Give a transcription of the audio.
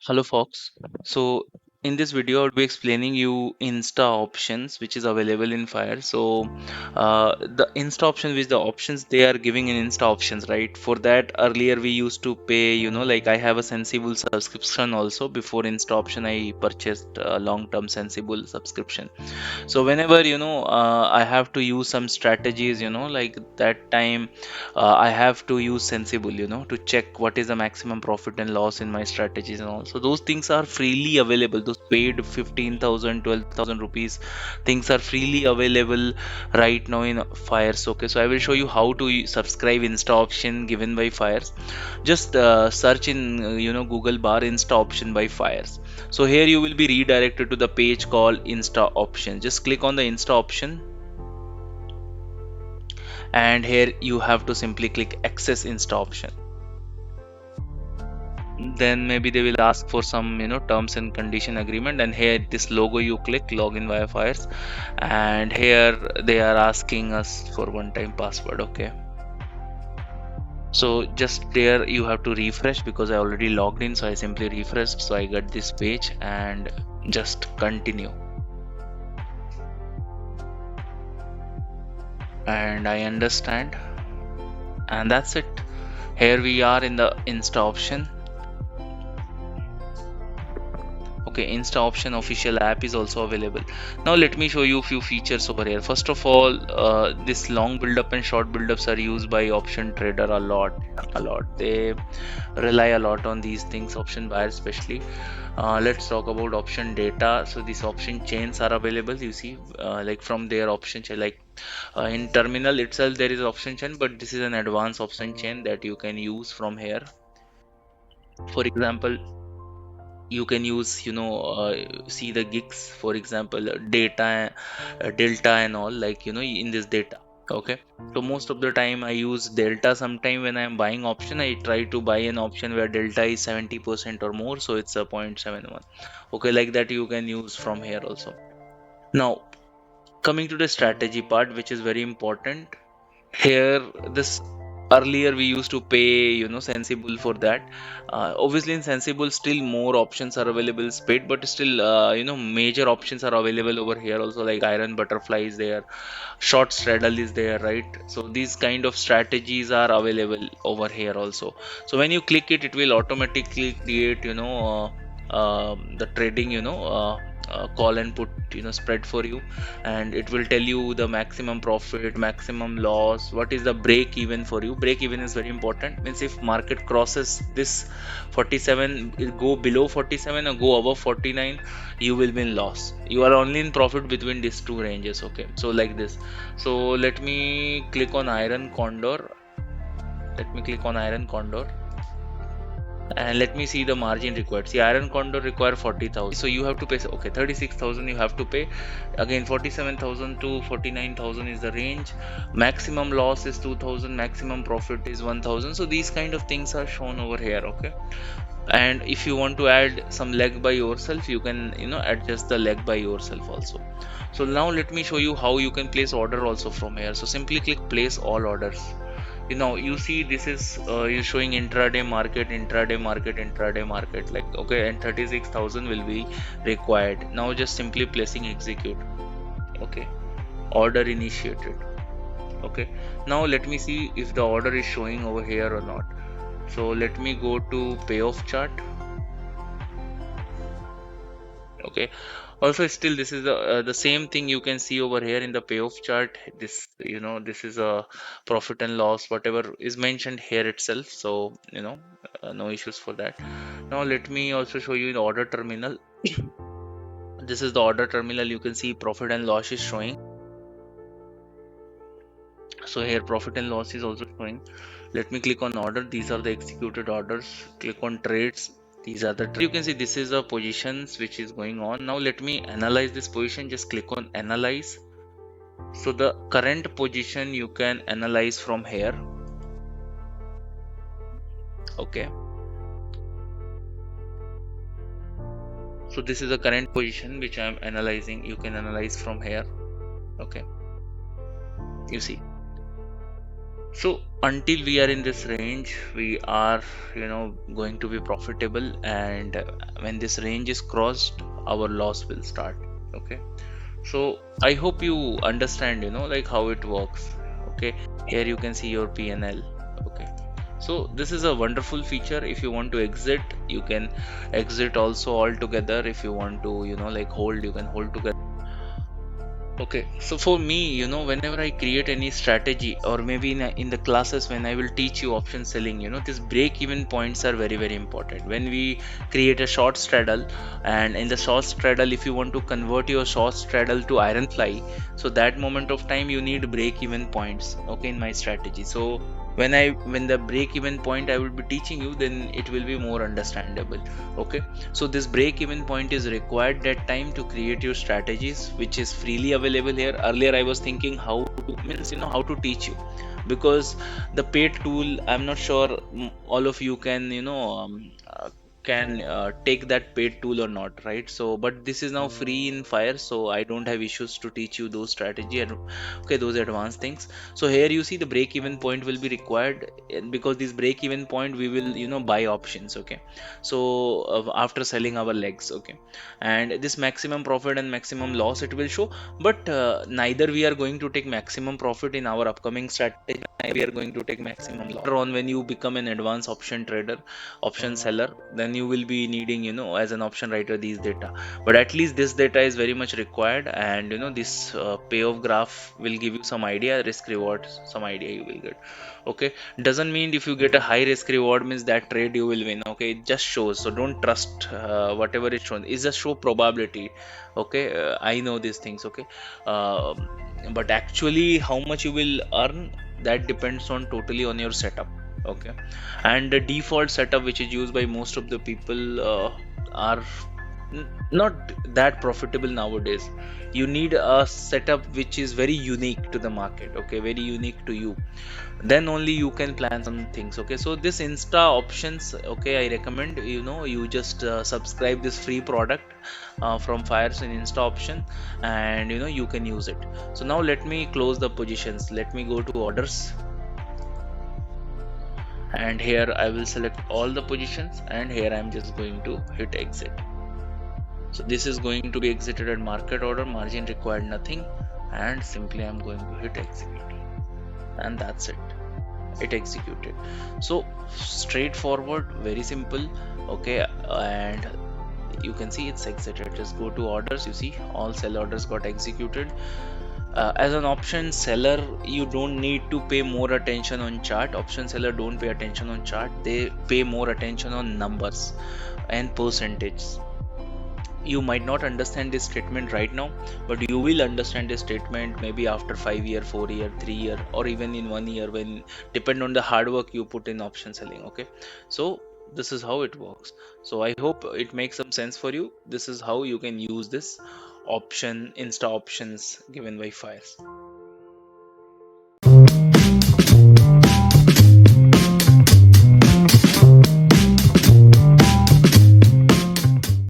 Hello Fox. So in this video I'll be explaining you Insta options which is available in Fire. So the Insta options which the options they are giving in Insta options, right? For that earlier we used to pay, like I have a Sensible subscription also. Before Insta option I purchased a long-term Sensible subscription. So whenever I have to use some strategies, like that time I have to use Sensible, to check what is the maximum profit and loss in my strategies and all. So those things are freely available. Those paid 15,000, 12,000 rupees things are freely available right now in Fires. Okay, so I will show you how to subscribe Insta option given by Fires. Just search in Google bar Insta option by Fires. So here you will be redirected to the page called Insta option. Just click on the Insta option, and here you have to simply click access Insta option. Then maybe they will ask for some terms and condition agreement, and here this logo you click login via Fires, and here they are asking us for one time password. Okay, so just there you have to refresh because I already logged in, so I simply refreshed, so I got this page and just continue, and I understand, and that's it. Here we are in the Insta option. Okay, Insta option official app is also available. Now let me show you a few features over here. First of all, this long build up and short build-ups are used by option trader a lot. They rely a lot on these things, option buyers especially. Let's talk about option data. So these option chains are available, you see, like from their option chain, like in terminal itself there is option chain, but this is an advanced option chain that you can use from here. For example, you can use see the gigs, for example, data, delta and all, like in this data. Okay, so most of the time I use delta. Sometime when I am buying option, I try to buy an option where delta is 70% or more, so it's a 0.71. Okay, like that you can use from here also. Now coming to the strategy part, which is very important here. This earlier we used to pay Sensible for that. Obviously in Sensible still more options are available, paid, but still major options are available over here also, like iron butterfly is there, short straddle is there, right? So these kind of strategies are available over here also. So when you click it, it will automatically create the trading call and put spread for you, and it will tell you the maximum profit, maximum loss, what is the break even for you. Break even is very important, means if market crosses this 47, it go below 47 or go above 49, you will be in loss. You are only in profit between these two ranges. Okay, so like this. So let me click on iron condor. Let me click on iron condor, and let me see the margin required. See, iron condor require 40,000, so you have to pay, okay, 36,000 you have to pay. Again, 47,000 to 49,000 is the range. Maximum loss is 2,000, maximum profit is 1,000. So these kind of things are shown over here. Okay, and if you want to add some leg by yourself, you can adjust the leg by yourself also. So now let me show you how you can place order also from here. So simply click place all orders. You see this is you showing intraday market, intraday market, intraday market, like, okay, and 36,000 will be required. Now just simply placing execute. Okay, order initiated. Okay, now let me see if the order is showing over here or not. So let me go to payoff chart. Okay, also still this is the same thing you can see over here in the payoff chart. This is a profit and loss, whatever is mentioned here itself. So no issues for that. Now let me also show you the order terminal. This is the order terminal. You can see profit and loss is showing. So here profit and loss is also showing. Let me click on order. These are the executed orders. Click on trades. These are the trades. You can see this is the positions which is going on. Now let me analyze this position. Just click on analyze. So the current position you can analyze from here. Okay, so this is the current position which I am analyzing. You can analyze from here. Okay, you see. So until we are in this range, we are, going to be profitable, and when this range is crossed, our loss will start. Okay. So I hope you understand, like how it works. Okay. Here you can see your PNL. Okay. So this is a wonderful feature. If you want to exit, you can exit also altogether. If you want to, like hold, you can hold together. Okay, so for me, whenever I create any strategy, or maybe in the classes when I will teach you option selling, these break even points are very, very important. When we create a short straddle, and in the short straddle, if you want to convert your short straddle to iron fly, so that moment of time you need break even points, okay, in my strategy. So when the break even point I will be teaching you, then it will be more understandable. Okay, so this break even point is required that time to create your strategies, which is freely available here. Earlier I was thinking how to, means, how to teach you, because the paid tool, I'm not sure all of you can, can take that paid tool or not, right? So but this is now free in Fire, so I don't have issues to teach you those strategy and, okay, those advanced things. So here you see the break even point will be required, because this break even point we will, buy options. Okay, so after selling our legs. Okay, and this maximum profit and maximum loss it will show, but neither we are going to take maximum profit in our upcoming strategy, neither we are going to take maximum loss. Later on, when you become an advanced option trader, option seller, then you will be needing, as an option writer, these data. But at least this data is very much required, and this payoff graph will give you some idea, risk reward, some idea you will get. Okay, doesn't mean if you get a high risk reward means that trade you will win. Okay, it just shows, so don't trust whatever it shows. It's just show probability. Okay, I know these things. Okay, but actually how much you will earn, that depends on totally on your setup. Okay, and the default setup which is used by most of the people are not that profitable nowadays. You need a setup which is very unique to the market. Okay, very unique to you, then only you can plan some things. Okay, so this Insta Options, okay, I recommend, you just subscribe this free product from Fyers in Insta Option, and you can use it. So now let me close the positions, let me go to orders, and here I will select all the positions, and here I'm just going to hit exit. So this is going to be exited at market order, margin required nothing, and simply I'm going to hit execute, and that's it, it executed. So straightforward, very simple. Okay, and you can see it's exited. Just go to orders, you see all sell orders got executed. As an option seller, you don't need to pay more attention on chart. Option seller don't pay attention on chart, they pay more attention on numbers and percentage. You might not understand this statement right now, but you will understand this statement maybe after 5 year, 4 year, 3 year, or even in 1 year, when depend on the hard work you put in option selling. Okay, so this is how it works. So I hope it makes some sense for you. This is how you can use this option Insta Options given by Fires.